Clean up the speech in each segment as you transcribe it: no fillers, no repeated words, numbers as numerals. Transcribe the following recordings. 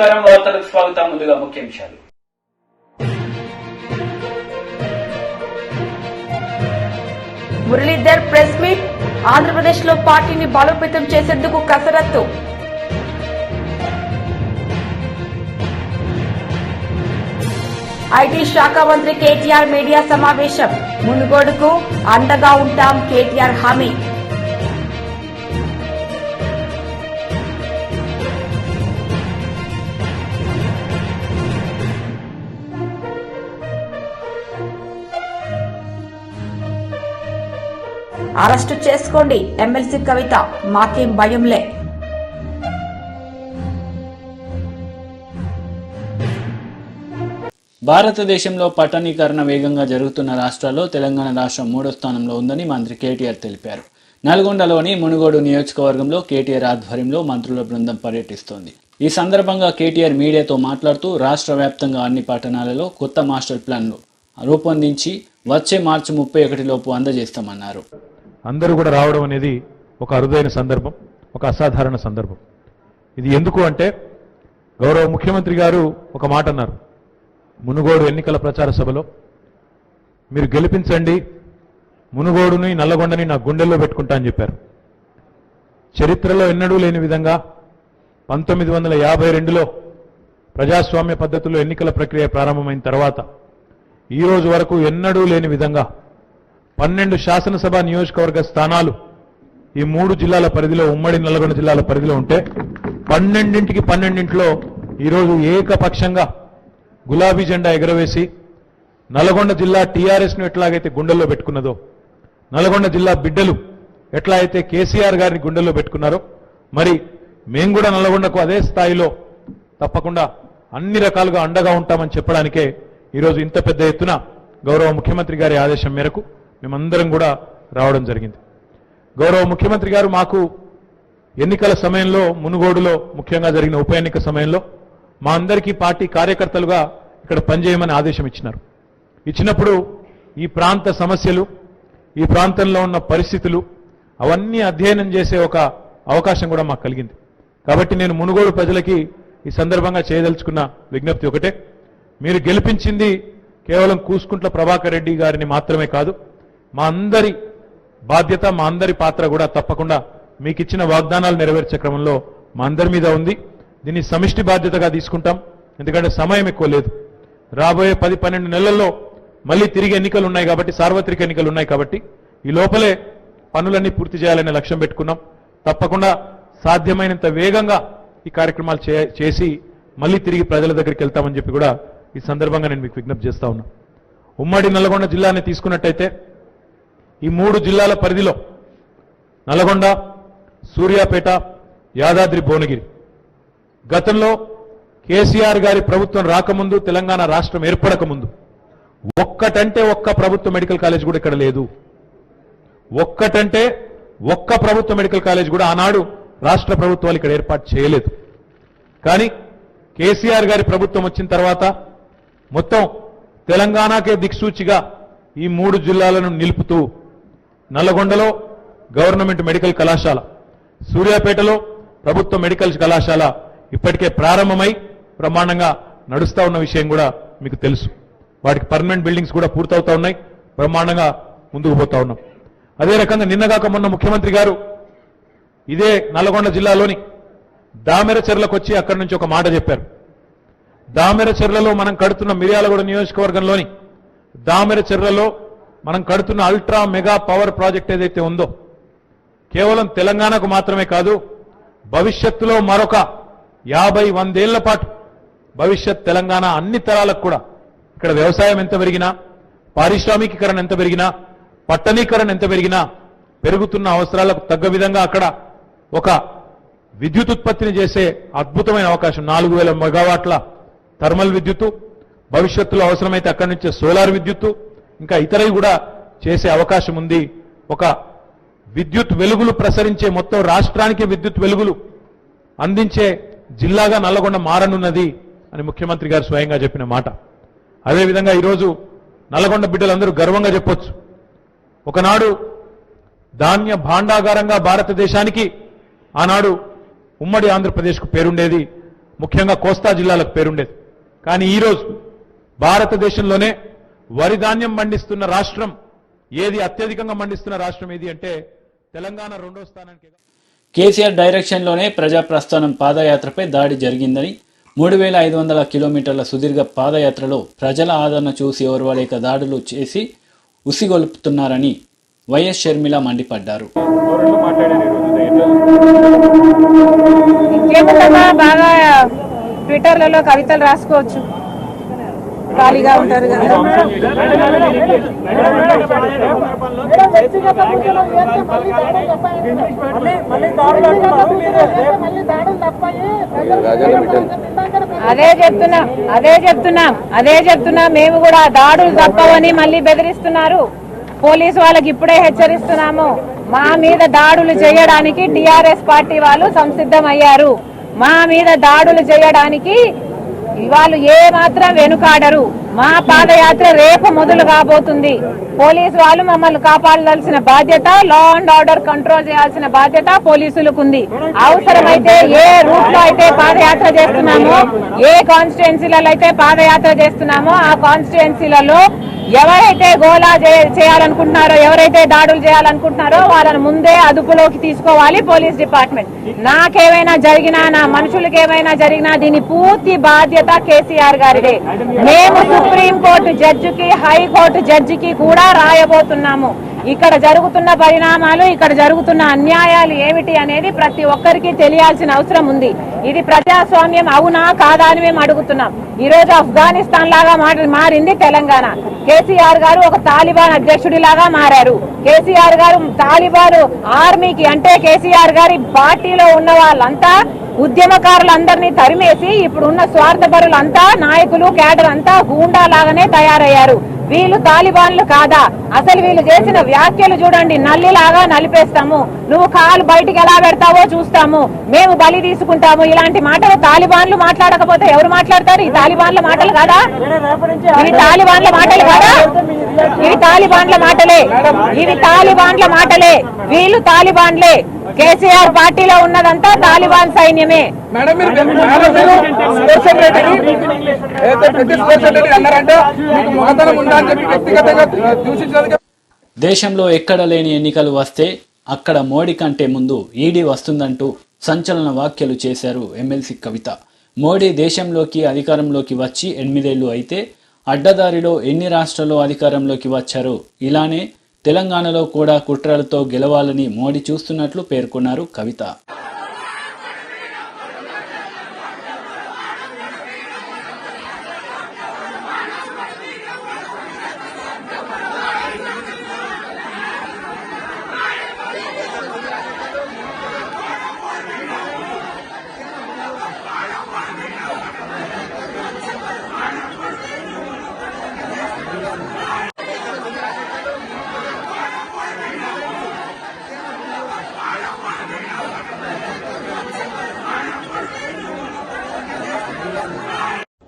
నమస్కారం, వార్తలకు స్వాగతం. ముందుగా ముఖ్యాంశాలు. Muralidhar press meet. ఆంధ్రప్రదేశ్ లో పార్టీని బలోపేతం చేసేందుకు కసరత్తు. ఐటీ శాఖ మంత్రి కేటీఆర్ మీడియా సమావేశం. మునుగోడుకు అండగా ఉంటాం కేటీఆర్ హామీ. అరెస్టు చేసుకోండి ఎమ్మెల్సీ కవిత, మాకేం భయంలే. భారతదేశంలో పట్టణీకరణ వేగంగా జరుగుతున్న రాష్ట్రాల్లో తెలంగాణ రాష్ట్రం 3వ స్థానంలో ఉందని మంత్రి కేటీఆర్ తెలిపారు. నల్గొండలోని మునుగోడు నియోజకవర్గంలో కేటీఆర్ ఆధ్వర్యంలో మంత్రుల బృందం పర్యటిస్తోంది. ఈ సందర్భంగా కేటీఆర్ మీడియాతో మాట్లాడుతూ రాష్ట్ర వ్యాప్తంగా అన్ని పట్టణాలలో కొత్త మాస్టర్ ప్లాన్లు రూపొందించి వచ్చే మార్చి 31 లోపు అందజేస్తామన్నారు. అందరూ కూడా రావడం అనేది ఒక అరుదైన సందర్భం, ఒక అసాధారణ సందర్భం. ఇది ఎందుకు అంటే గౌరవ ముఖ్యమంత్రి గారు ఒక మాట అన్నారు మునుగోడు ఎన్నికల ప్రచార సభలో, మీరు గెలిపించండి, మునుగోడుని నల్లగొండని నా గుండెల్లో పెట్టుకుంటా అని చెప్పారు. చరిత్రలో ఎన్నడూ లేని విధంగా 1952లో ప్రజాస్వామ్య పద్ధతిలో ఎన్నికల ప్రక్రియ ప్రారంభమైన తర్వాత ఈ రోజు వరకు ఎన్నడూ లేని విధంగా 12 శాసనసభ నియోజకవర్గ స్థానాలు ఈ 3 జిల్లాల పరిధిలో, ఉమ్మడి నల్గొండ జిల్లాల పరిధిలో ఉంటే 12లో ఈరోజు ఏకపక్షంగా గులాబీ జెండా ఎగరవేసి నల్గొండ జిల్లా టీఆర్ఎస్ను ఎట్లాగైతే గుండెల్లో పెట్టుకున్నదో, నల్గొండ జిల్లా బిడ్డలు ఎట్లా అయితే కేసీఆర్ గారిని గుండెల్లో పెట్టుకున్నారో, మరి మేము కూడా నల్గొండకు అదే స్థాయిలో తప్పకుండా అన్ని రకాలుగా అండగా ఉంటామని చెప్పడానికే ఈరోజు ఇంత పెద్ద ఎత్తున గౌరవ ముఖ్యమంత్రి గారి ఆదేశం మేరకు మేమందరం కూడా రావడం జరిగింది. గౌరవ ముఖ్యమంత్రి గారు మాకు ఎన్నికల సమయంలో మునుగోడులో ముఖ్యంగా జరిగిన ఉప ఎన్నిక సమయంలో మా అందరికీ పార్టీ కార్యకర్తలుగా ఇక్కడ పనిచేయమని ఆదేశం ఇచ్చినారు. ఇచ్చినప్పుడు ఈ ప్రాంత సమస్యలు, ఈ ప్రాంతంలో ఉన్న పరిస్థితులు అవన్నీ అధ్యయనం చేసే ఒక అవకాశం కూడా మాకు కలిగింది. కాబట్టి నేను మునుగోడు ప్రజలకి ఈ సందర్భంగా చేయదలుచుకున్న విజ్ఞప్తి ఒకటే, మీరు గెలిపించింది కేవలం కూసుకుంట్ల ప్రభాకర్ రెడ్డి గారిని మాత్రమే కాదు, మా అందరి బాధ్యత, మా అందరి పాత్ర కూడా తప్పకుండా మీకు ఇచ్చిన వాగ్దానాలు నెరవేర్చే క్రమంలో మా అందరి మీద ఉంది. దీన్ని సమిష్టి బాధ్యతగా తీసుకుంటాం. ఎందుకంటే సమయం ఎక్కువ లేదు. రాబోయే 10-12 నెలల్లో మళ్ళీ తిరిగి ఎన్నికలు ఉన్నాయి కాబట్టి, సార్వత్రిక ఎన్నికలు ఉన్నాయి కాబట్టి ఈ లోపలే పనులన్నీ పూర్తి చేయాలనే లక్ష్యం పెట్టుకున్నాం. తప్పకుండా సాధ్యమైనంత వేగంగా ఈ కార్యక్రమాలు చేసి మళ్ళీ తిరిగి ప్రజల దగ్గరికి వెళ్తామని చెప్పి కూడా ఈ సందర్భంగా నేను మీకు విజ్ఞప్తి చేస్తా ఉన్నా. ఉమ్మడి నల్గొండ జిల్లాని తీసుకున్నట్టయితే ఈ 3 జిల్లాల పరిధిలో నల్గొండ, సూర్యాపేట, యాదాద్రి, భువనగిరి గతంలో కేసీఆర్ గారి ప్రభుత్వం రాకముందు, తెలంగాణ రాష్ట్రం ఏర్పడకముందు ఒక్కటంటే ఒక్క ప్రభుత్వ మెడికల్ కాలేజ్ కూడా ఇక్కడ లేదు. ఒక్కటంటే ఒక్క ప్రభుత్వ మెడికల్ కాలేజ్ కూడా ఆనాడు రాష్ట్ర ప్రభుత్వాలు ఇక్కడ ఏర్పాటు చేయలేదు. కానీ కేసీఆర్ గారి ప్రభుత్వం వచ్చిన తర్వాత మొత్తం తెలంగాణకే దిక్సూచిగా ఈ 3 జిల్లాలను నిలుపుతూ నల్లగొండలో గవర్నమెంట్ మెడికల్ కళాశాల, సూర్యాపేటలో ప్రభుత్వ మెడికల్ కళాశాల ఇప్పటికే ప్రారంభమై బ్రహ్మాండంగా నడుస్తా ఉన్న విషయం కూడా మీకు తెలుసు. వాటికి పర్మనెంట్ బిల్డింగ్స్ కూడా పూర్తవుతా ఉన్నాయి, బ్రహ్మాండంగా ముందుకు పోతా ఉన్నాం. అదే రకంగా నిన్నగాక మొన్న ముఖ్యమంత్రి గారు ఇదే నల్గొండ జిల్లాలోని దామెరచెర్లకు వచ్చి అక్కడి నుంచి ఒక మాట చెప్పారు. దామెరచెర్లలో మనం కడుతున్న మిర్యాలగూడ నియోజకవర్గంలోని దామెరచెర్లలో మనం కడుతున్న అల్ట్రా మెగా పవర్ ప్రాజెక్ట్ ఏదైతే ఉందో కేవలం తెలంగాణకు మాత్రమే కాదు, భవిష్యత్తులో మరొక 50-100 ఏళ్ల పాటు భవిష్యత్ తెలంగాణ అన్ని తరాలకు కూడా ఇక్కడ వ్యవసాయం ఎంత పెరిగినా, పారిశ్రామికీకరణ ఎంత పెరిగినా, పట్టణీకరణ ఎంత పెరిగినా పెరుగుతున్న అవసరాలకు తగ్గ విధంగా అక్కడ ఒక విద్యుత్ ఉత్పత్తిని చేసే అద్భుతమైన అవకాశం, 4000 మెగావాట్ల థర్మల్ విద్యుత్తు, భవిష్యత్తులో అవసరమైతే అక్కడి నుంచే సోలార్ విద్యుత్తు, ఇంకా ఇతరవి కూడా చేసే అవకాశం ఉంది. ఒక విద్యుత్ వెలుగులు ప్రసరించే, మొత్తం రాష్ట్రానికి విద్యుత్ వెలుగులు అందించే జిల్లాగా నల్లగొండ మారనున్నది అని ముఖ్యమంత్రి గారు స్వయంగా చెప్పిన మాట. అదేవిధంగా ఈరోజు నల్లగొండ బిడ్డలందరూ గర్వంగా చెప్పొచ్చు, ఒకనాడు ధాన్య భాండాగారంగా భారతదేశానికి ఆనాడు ఉమ్మడి ఆంధ్రప్రదేశ్కు పేరుండేది. ముఖ్యంగా కోస్తా జిల్లాలకు పేరుండేది. కానీ ఈరోజు భారతదేశంలోనే వరి ధాన్యం పండిస్తున్న రాష్ట్రం ఏది, అత్యధికంగా పండిస్తున్న రాష్ట్రం ఏది అంటే తెలంగాణ రెండో స్థానానికి. కేసీఆర్ డైరెక్షన్లోనే ప్రజాప్రస్థానం పాదయాత్రపై దాడి జరిగిందని 3500 కిలోమీటర్ల సుదీర్ఘ పాదయాత్రలో ప్రజల ఆదరణ చూసి ఓర్వలేక దాడులు చేసి ఉసిగొల్పుతున్నారని వైఎస్ షర్మిల మండిపడ్డారు. ఇంకేముందమ్మా, బాగా ట్విట్టర్లలో కవితలు రాసుకోవచ్చు, ఖాళీగా ఉంటారు కదా. అదే చెప్తున్నా మేము కూడా దాడులు తప్పవని మళ్ళీ బెదిరిస్తున్నారు. పోలీసు వాళ్ళకి ఇప్పుడే హెచ్చరిస్తున్నాము, మా మీద దాడులు చేయడానికి టిఆర్ఎస్ పార్టీ వాళ్ళు సంసిద్ధమయ్యారు. మా మీద దాడులు చేయడానికి వాళ్ళు ఏ మాత్రం వెనుకాడరు. మా పాదయాత్ర రేపు మొదలు కాబోతుంది. పోలీసు వాళ్ళు మమ్మల్ని కాపాడాల్సిన బాధ్యత, లా అండ్ ఆర్డర్ కంట్రోల్ చేయాల్సిన బాధ్యత పోలీసులకు ఉంది. అవసరమైతే ఏ రూట్ లో అయితే పాదయాత్ర చేస్తున్నామో, ఏ కాన్స్టిట్యుయెన్సీలలో అయితే పాదయాత్ర చేస్తున్నామో ఆ కాన్స్టిట్యుయెన్సీలలో ఎవరైతే గోలా చేయాలనుకుంటున్నారో, ఎవరైతే దాడులు చేయాలనుకుంటున్నారో వాళ్ళని ముందే అదుపులోకి తీసుకోవాలి పోలీస్ డిపార్ట్మెంట్. నాకేమైనా జరిగినా, నా మనుషులకు ఏమైనా జరిగినా దీని పూర్తి బాధ్యత కేసీఆర్ గారిదే. మేము సుప్రీంకోర్టు జడ్జికి, హైకోర్టు జడ్జికి కూడా రాయబోతున్నాము. ఇక్కడ జరుగుతున్న పరిణామాలు, ఇక్కడ జరుగుతున్న అన్యాయాలు ఏమిటి అనేది ప్రతి ఒక్కరికి తెలియాల్సిన అవసరం ఉంది. ఇది ప్రజాస్వామ్యం అవునా కాదా అని మేము అడుగుతున్నాం. ఈ రోజు ఆఫ్ఘనిస్తాన్ లాగా మారింది తెలంగాణ. కేసీఆర్ గారు ఒక తాలిబాన్ అధ్యక్షుడిలాగా మారారు. కేసీఆర్ గారు తాలిబాన్ ఆర్మీకి, అంటే కేసీఆర్ గారి పార్టీలో ఉన్న వాళ్ళంతా ఉద్యమకారులందరినీ తరిమేసి ఇప్పుడు ఉన్న స్వార్థపరులంతా, నాయకులు, కేడర్ అంతా గూండా లాగానే తయారయ్యారు. వీళ్ళు తాలిబాన్లు కాదా? అసలు వీళ్ళు చేసిన వ్యాఖ్యలు చూడండి. నల్లిలాగా నలిపేస్తాము, నువ్వు కాలు బయటికి ఎలా పెడతావో చూస్తాము, మేము బలి తీసుకుంటాము, ఇలాంటి మాటలు తాలిబాన్లు మాట్లాడకపోతే ఎవరు మాట్లాడతారు? ఈ తాలిబాన్ల మాటలు కాదా? ఇవి తాలిబాన్ల మాటలు కాదా? ఇవి తాలిబాన్ల మాటలే, ఇవి తాలిబాన్ల మాటలే. వీళ్ళు తాలిబాన్లే. కేసీఆర్ పార్టీలో ఉన్నదంతా తాలిబాన్ సైన్యమే. దేశంలో ఎక్కడ లేని ఎన్నికలు వస్తే అక్కడ మోడీ కంటే ముందు ఈడీ వస్తుందంటూ సంచలన వ్యాఖ్యలు చేశారు ఎమ్మెల్సీ కవిత. మోడీ దేశంలోకి అధికారంలోకి వచ్చి 8 ఏళ్లు అయితే అడ్డదారిలో ఎన్ని రాష్ట్రాల్లో అధికారంలోకి వచ్చారో ఇలానే తెలంగాణలో కూడా కుట్రలతో గెలవాలని మోడీ చూస్తున్నట్లు పేర్కొన్నారు కవిత.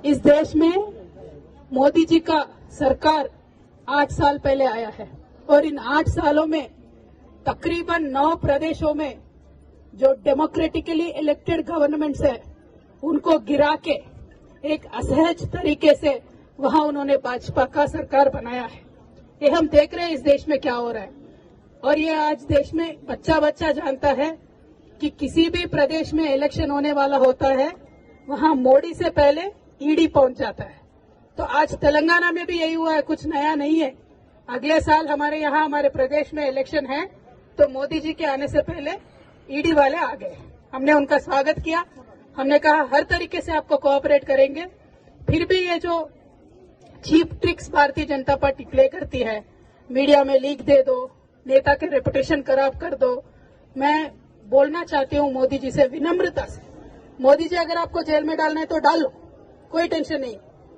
इस देश में मोदी जी का सरकार 8 साल पहले आया है और इन 8 सालों में तकरीबन 9 प्रदेशों में जो डेमोक्रेटिकली इलेक्टेड गवर्नमेंट्स है उनको गिरा के एक असहज तरीके से वहां उन्होंने भाजपा का सरकार बनाया है। ये हम देख रहे हैं इस देश में क्या हो रहा है। और ये आज देश में बच्चा बच्चा जानता है कि किसी भी प्रदेश में इलेक्शन होने वाला होता है वहां मोदी से पहले ईडी पहुंच जाता है। तो आज तेलंगाना में भी यही हुआ है, कुछ नया नहीं है। अगले साल हमारे यहाँ हमारे प्रदेश में इलेक्शन है तो मोदी जी के आने से पहले ईडी वाले आ गए। हमने उनका स्वागत किया, हमने कहा हर तरीके से आपको कोऑपरेट करेंगे। फिर भी ये जो cheap tricks Bharatiya Janata party play करती है, मीडिया में लीक दे दो, नेता के रेपुटेशन खराब कर दो, मैं बोलना चाहती हूँ मोदी जी से विनम्रता से, मोदी जी अगर आपको जेल में डालना है तो डालो, कोई टेंशन नहीं,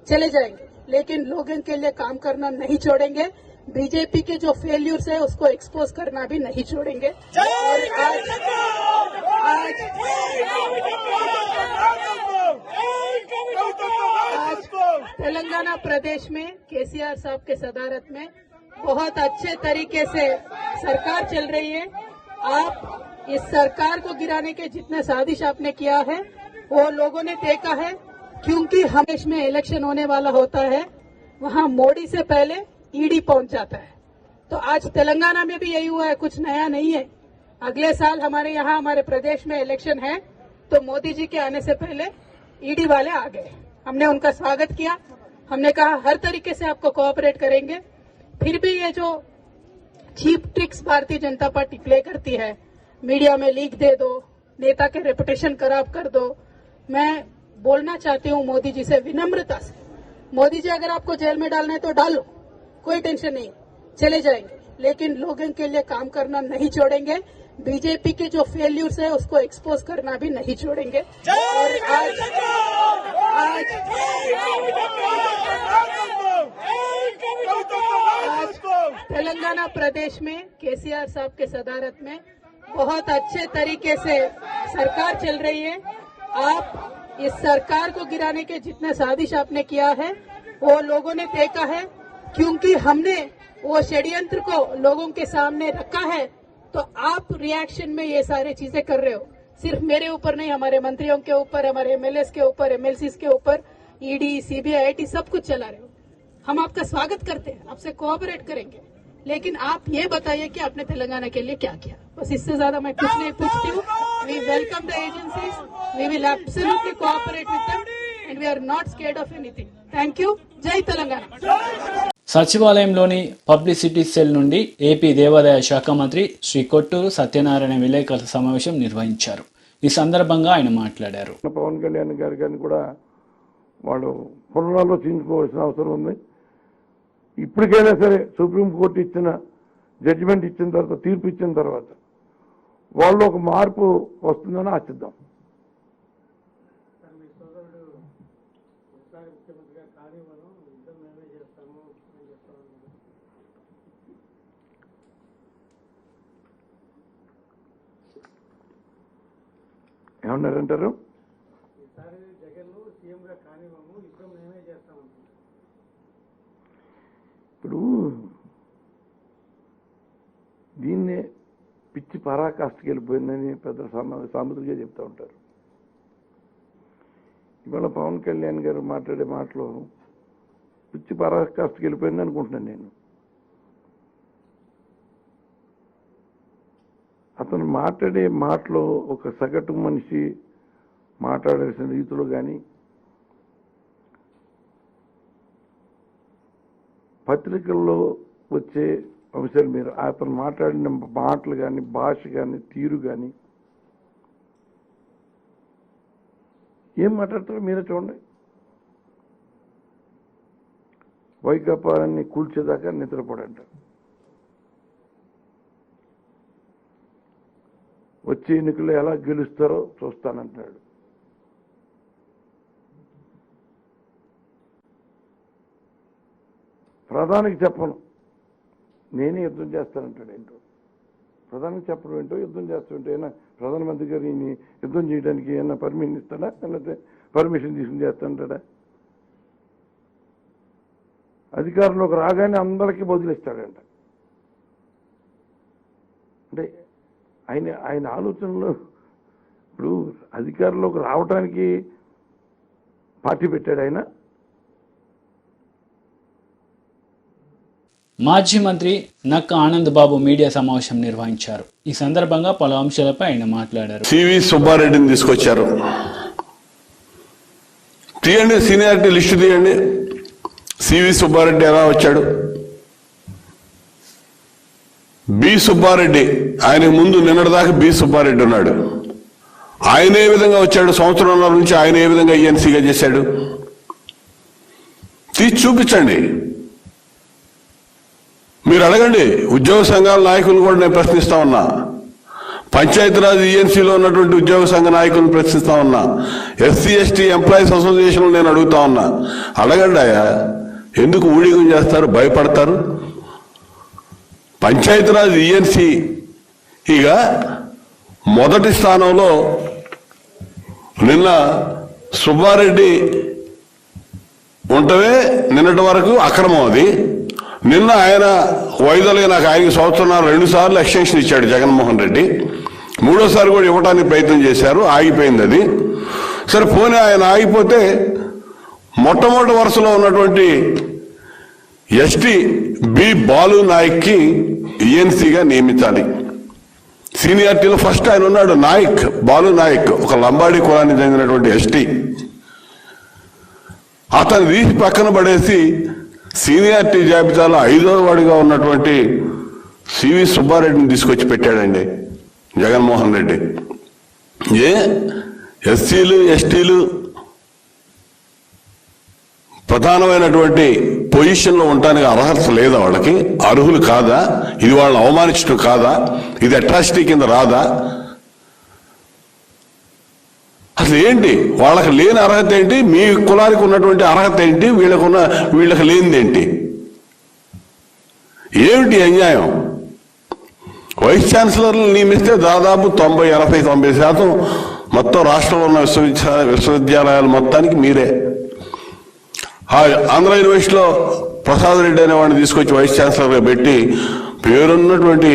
चले जाएंगे, लेकिन लोगों के लिए काम करना नहीं छोड़ेंगे। बीजेपी के जो फेल्यूर्स है उसको एक्सपोज करना भी नहीं छोड़ेंगे। और आज तेलंगाना प्रदेश में केसीआर साहब के सदारत में बहुत अच्छे तरीके से सरकार चल रही है। आप इस सरकार को गिराने के जितने साजिश आपने किया है वो लोगों ने देखा है, क्योंकि हम देश में इलेक्शन होने वाला होता है, वहां मोदी से पहले ईडी पहुंच जाता है। तो आज तेलंगाना में भी यही हुआ है, कुछ नया नहीं है। अगले साल हमारे यहाँ हमारे प्रदेश में इलेक्शन है, तो मोदी जी के आने से पहले ईडी वाले आ गए। हमने उनका स्वागत किया, हमने कहा हर तरीके से आपको कोऑपरेट करेंगे। फिर भी ये जो cheap tricks Bharatiya Janata party play करती है, मीडिया में लीक दे दो, नेता के रेपुटेशन खराब कर दो, मैं बोलना चाहती हूँ मोदी जी से विनम्रता से, मोदी जी अगर आपको जेल में डालना है तो डालो, कोई टेंशन नहीं, चले जाएंगे, लेकिन लोगों के लिए काम करना नहीं छोड़ेंगे। बीजेपी के जो फेल्यूर्स है उसको एक्सपोज करना भी नहीं छोड़ेंगे। और आज तेलंगाना प्रदेश में केसीआर साहब के सदारत में बहुत अच्छे तरीके से सरकार चल रही है। आप इस सरकार को गिराने के जितने साजिश आपने किया है वो लोगों ने देखा है, क्योंकि हमने वो षड्यंत्र को लोगों के सामने रखा है। तो आप रिएक्शन में ये सारी चीजें कर रहे हो, सिर्फ मेरे ऊपर नहीं, हमारे मंत्रियों के ऊपर, हमारे एमएलएस के ऊपर, एमएलसीज के ऊपर, ईडी, सीबीआई, आईटी सब कुछ चला रहे हो। हम आपका स्वागत करते हैं, आपसे कोऑपरेट करेंगे, लेकिन आप ये बताइए कि आपने तेलंगाना के लिए क्या किया। बस इससे ज्यादा मैं कुछ नहीं पूछती हूँ। We welcome the agencies, we will absolutely cooperate with them and we are not scared of anything. Thank you. జై తెలంగాణ. సచివాలయంలోని పబ్లిసిటీ సెల్ నుండి ఏపీ దేవాదాయ శాఖ మంత్రి శ్రీ కొట్టూరు సత్యనారాయణ విలేకరుల సమావేశం నిర్వహించారు. ఈ సందర్భంగా ఆయన మాట్లాడారు. పవన్ కళ్యాణ్ గారిని కూడా వాళ్ళు పునరాలోచించుకోవాల్సిన అవసరం ఉంది. ఇప్పటికైనా సరే సుప్రీంకోర్టు ఇచ్చిన జడ్జిమెంట్ ఇచ్చిన తర్వాత, తీర్పు ఇచ్చిన తర్వాత వాళ్ళు ఒక మార్పు వస్తుందని ఆశిద్దాం. ఏమన్నారంటారు? ఇప్పుడు దీన్నే పిచ్చి పరాకాష్ఠకి వెళ్ళిపోయిందని పెద్ద సామెతలుగా చెప్తూ ఉంటారు. ఇవాళ పవన్ కళ్యాణ్ గారు మాట్లాడే మాటలు పిచ్చి పరాకాష్ఠకి వెళ్ళిపోయింది అనుకుంటున్నాను నేను. అతను మాట్లాడే మాటలు ఒక సగటు మనిషి మాట్లాడాల్సిన రీతిలో కానీ, పత్రికల్లో వచ్చే అంశాలు మీరు అతను మాట్లాడిన మాటలు కానీ, భాష కానీ, తీరు కానీ ఏం మాట్లాడతారో మీరే చూడండి. వైకాపాన్ని కూల్చేదాకా నిద్రపడంటారు. వచ్చే ఎన్నికల్లో ఎలా గెలుస్తారో చూస్తానంటున్నాడు. ప్రధానికి చెప్పను, నేనే యుద్ధం చేస్తానంటాడు. ఏంటో ప్రధానికి చెప్పడం ఏంటో, యుద్ధం చేస్తుంటే ఏమైనా ప్రధానమంత్రి గారు ఈయన యుద్ధం చేయడానికి ఏమైనా పర్మిషన్ ఇస్తాడా, లేకపోతే పర్మిషన్ తీసుకుని చేస్తానంటాడా? అధికారంలోకి రాగానే అందరికీ బదులిస్తాడంట. అంటే ఆయన ఆలోచనలు, ఇప్పుడు అధికారంలోకి రావడానికి పార్టీ పెట్టాడు ఆయన. మాజీ మంత్రి నక్క ఆనంద్ బాబు మీడియా సమావేశం నిర్వహించారు. ఈ సందర్భంగా పలు అంశాలపై ఆయన మాట్లాడారు. సివి సుబ్బారెడ్డిని తీసుకొచ్చారు. తీయండి, సీనియారిటీ లిస్టు తీయండి. సివి సుబ్బారెడ్డి ఎలా వచ్చాడు? బి సుబ్బారెడ్డి, ఆయన ముందు నిన్నటిదాకా బి సుబ్బారెడ్డి ఉన్నాడు. ఆయన ఏ విధంగా వచ్చాడు? సంవత్సరంన్నర నుంచి ఆయన ఏ విధంగా ఈఎన్సీగా చేశాడు? తీసి చూపించండి. మీరు అడగండి. ఉద్యోగ సంఘాల నాయకులను కూడా నేను ప్రశ్నిస్తా ఉన్నా. పంచాయతీరాజ్ ఈఎన్సీలో ఉన్నటువంటి ఉద్యోగ సంఘ నాయకులను ప్రశ్నిస్తా ఉన్నా. ఎస్సీ ఎస్టీ ఎంప్లాయీస్ అసోసియేషన్ నేను అడుగుతా ఉన్నా. అడగండి అయ్యా, ఎందుకు ఊడిగం చేస్తారు, భయపడతారు? పంచాయతీరాజ్ ఈఎన్సీ ఇక మొదటి స్థానంలో నిన్న సుబ్బారెడ్డి ఉంటవే నిన్నటి వరకు అక్రమం. అది నిన్న ఆయన వైదొలిగా నాకు ఆయనకి సంవత్సరం 2 సార్లు ఎక్స్టెన్షన్ ఇచ్చాడు జగన్మోహన్ రెడ్డి. 3వ సారి కూడా ఇవ్వడానికి ప్రయత్నం చేశారు, ఆగిపోయింది అది. సరే పోనీ ఆయన ఆగిపోతే మొట్టమొదటి వరుసలో ఉన్నటువంటి ఎస్టీ బి బాలు నాయక్కి ఈఎన్సీగా నియమించాలి. సీనియారిటీలో ఫస్ట్ ఆయన ఉన్నాడు, నాయక్, బాలు నాయక్, ఒక లంబాడి కులానికి చెందినటువంటి ఎస్టీ. అతను తీసి పక్కన పడేసి సీనియారిటీ జాబితాలో 5వ వాడిగా ఉన్నటువంటి సివి సుబ్బారెడ్డిని తీసుకొచ్చి పెట్టాడండి జగన్మోహన్ రెడ్డి. ఎస్సీలు ఎస్టీలు ప్రధానమైనటువంటి పొజిషన్లో ఉండడానికి అర్హత లేదా? వాళ్ళకి అర్హులు కాదా? ఇది వాళ్ళని అవమానించడం కాదా? ఇది అట్రాసిటీ కింద రాదా? అసలు ఏంటి వాళ్ళకి లేని అర్హత ఏంటి? మీ కులానికి ఉన్నటువంటి అర్హత ఏంటి? వీళ్ళకి లేనిదేంటి? ఏమిటి అన్యాయం? వైస్ ఛాన్సలర్లు నియమిస్తే దాదాపు 80-90% మొత్తం రాష్ట్రంలో ఉన్న విశ్వవిద్యాలయాలు మొత్తానికి మీరే. ఆంధ్ర యూనివర్సిటీలో ప్రసాద్ రెడ్డి అనేవాడిని తీసుకొచ్చి వైస్ ఛాన్సలర్గా పెట్టి పేరున్నటువంటి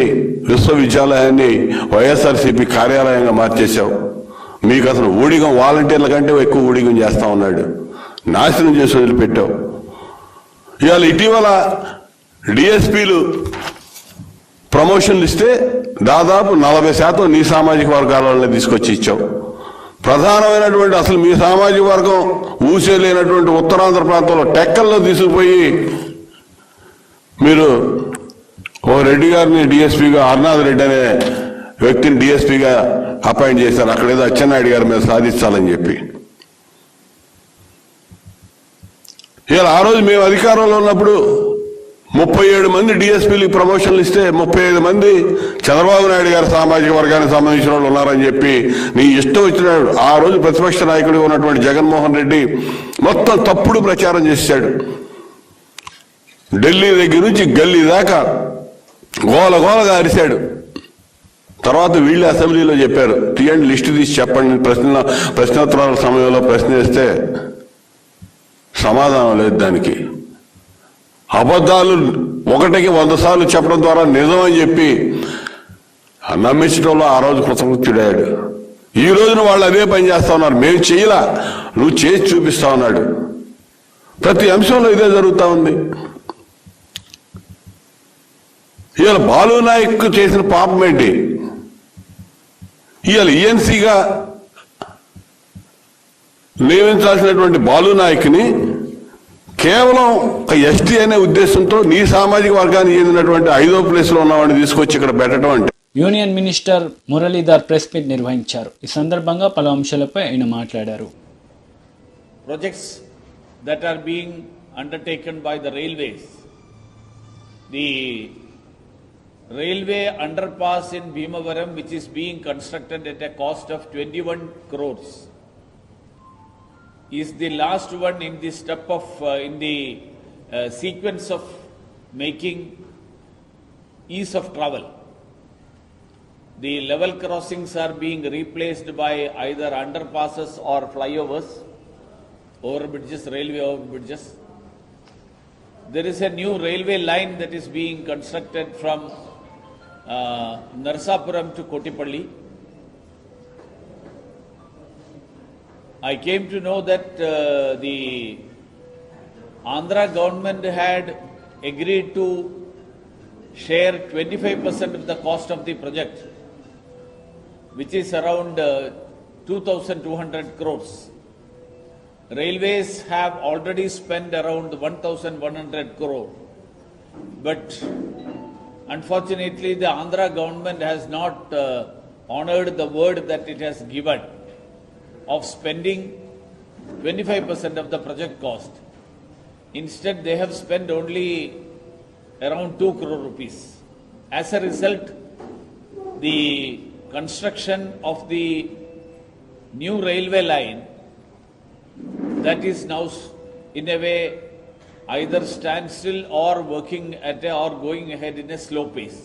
విశ్వవిద్యాలయాన్ని వైఎస్ఆర్సీపీ కార్యాలయంగా మార్చేశావు. మీకు అసలు ఊడిగం వాలంటీర్ల కంటే ఎక్కువ ఊడిగం చేస్తా ఉన్నాడు. నాశనం చేసి వదిలిపెట్టావు. ఇవాళ ఇటీవల డిఎస్పీలు ప్రమోషన్లు ఇస్తే దాదాపు 40% నీ సామాజిక వర్గాల వాళ్ళని తీసుకొచ్చి ఇచ్చావు. ప్రధానమైనటువంటి అసలు మీ సామాజిక వర్గం ఊసేలేనటువంటి ఉత్తరాంధ్ర ప్రాంతంలో టెక్కల్లో తీసుకుపోయి మీరు ఓ రెడ్డి గారిని డిఎస్పీగా, అర్నాథ్ రెడ్డి అనే వ్యక్తిని డిఎస్పీగా అపాయింట్ చేశారు. అక్కడేదో అచ్చెన్నాయుడు గారి మీద సాధించాలని చెప్పి. ఇలా ఆ రోజు మేము అధికారంలో ఉన్నప్పుడు 37 మంది డిఎస్పీలకు ప్రమోషన్లు ఇస్తే 35 మంది చంద్రబాబు నాయుడు గారి సామాజిక వర్గానికి సంబంధించిన వాళ్ళు ఉన్నారని చెప్పి నీ ఇష్టం వచ్చినాడు. ఆ రోజు ప్రతిపక్ష నాయకుడిగా ఉన్నటువంటి జగన్మోహన్ రెడ్డి మొత్తం తప్పుడు ప్రచారం చేశాడు. ఢిల్లీ దగ్గర నుంచి గల్లీ దాకా గోలగోలగా అరిశాడు. తర్వాత వీళ్ళు అసెంబ్లీలో చెప్పారు, తీయండి లిస్టు తీసి చెప్పండి. ప్రశ్నోత్తరాల సమయంలో ప్రశ్న వేస్తే సమాధానం లేదు. దానికి అబద్ధాలు 1కి 100 సార్లు చెప్పడం ద్వారా నిజం అని చెప్పి నమ్మించడంలో ఆ రోజు కృతకృత్యుడయ్యాడు. ఈ రోజున వాళ్ళు అదే పని చేస్తా ఉన్నారు. మేము చేయలా, నువ్వు చేసి చూపిస్తా ఉన్నాడు. ప్రతి అంశంలో ఇదే జరుగుతూ ఉంది. ఇవాళ బాలు నాయక్ చేసిన పాపం ఏంటి? ఇవాళ ఈఎన్సీగా నియమించాల్సినటువంటి బాలు నాయక్ని కేవలం ఎస్టీ అనే ఉద్దేశంతో నీ సామాజిక వర్గానికి చెందినటువంటి 5వ ప్లేస్ లో ఉన్నవాడిని తీసుకొచ్చి ఇక్కడ పెట్టడం అంటే. Union minister Muralidhar press meet నిర్వహించారు. ఈ సందర్భంగా పలు అంశాలపై ఆయన మాట్లాడారు. Projects that are being undertaken by the railways. The railway underpass in Bhimavaram, which is being constructed at a cost of 21 crores, is the last one in the step of in the sequence of making ease of travel. The level crossings are being replaced by either underpasses or flyovers, overbridges, railway overbridges. There is a new railway line that is being constructed from Narsapuram to Kotipalli. I came to know that the Andhra government had agreed to share 25% of the cost of the project, which is around 2,200 crores. Railways have already spent around 1,100 crore. But unfortunately, the Andhra government has not honored the word that it has given of spending 25% of the project cost. Instead, they have spent only around 2 crore rupees. As a result, the construction of the new railway line that is now in a way either standstill or working at a, or going ahead in a slow pace.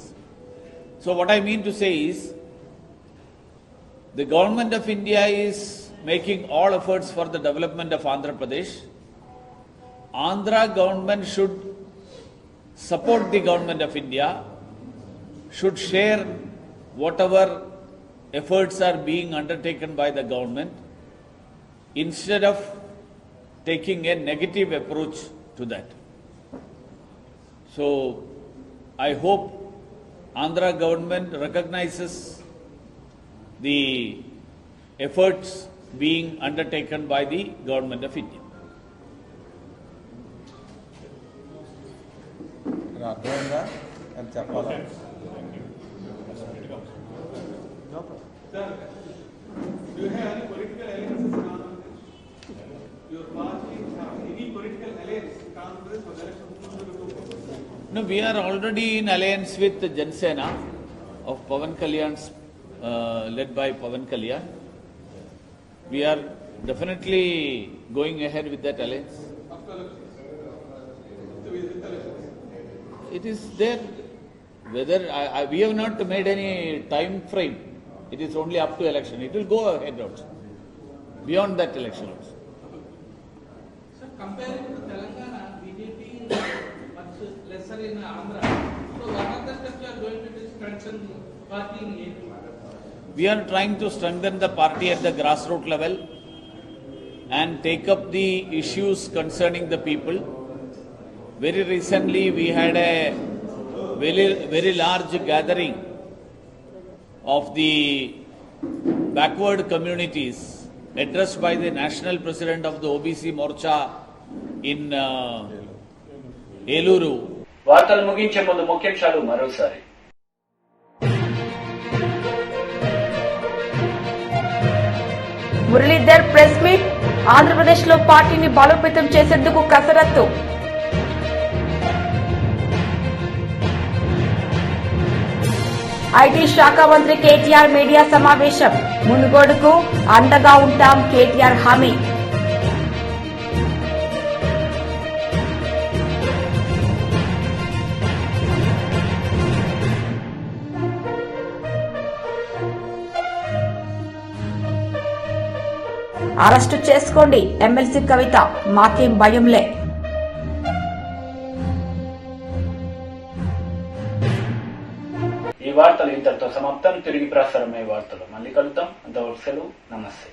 So what I mean to say is, the government of India is making all efforts for the development of Andhra Pradesh. Andhra government should support the government of India, should share whatever efforts are being undertaken by the government. instead of taking a negative approach to that. So I hope Andhra government recognizes the efforts being undertaken by the government of India. అర్థమైందా అని చెప్పాలా? No, we are already in alliance with Jan Sena of Pavan Kalyan's, led by Pavan Kalyan. We are definitely going ahead with that alliance. It is there. Whether we have not made any time frame. It is only up to election. It will go ahead also. Beyond that election also. Sir, comparing to Telangana, BJP is much lesser in Andhra. So what are the steps you are going to strengthen party in AP? We are trying to strengthen the party at the grassroots level and take up the issues concerning the people. Very recently, we had a very large gathering of the backward communities addressed by the national president of the OBC Morcha in Eluru. వార్తలు ముగించే ముందు ముఖ్యాంశాలు మరోసారి. Muralidhar press meet, Andhra Pradesh లో పార్టీని బలోపేతం చేసేందుకు కసరత్తు. ఐటీ శాఖ మంత్రి కేటీఆర్ మీడియా సమావేశం, మునుగోడుకు అండగా ఉంటాం కేటీఆర్ హామీ. అరెస్టు చేసుకోండి ఎమ్మెల్సీ కవిత, మాకేం భయంలే. ఈ వార్తలు ఇంతటితో సమాప్తం. తిరిగి ప్రసారమయ్యే వార్తలు మళ్ళీ కలుద్దాం. అంతవరకు సెలవు. నమస్తే.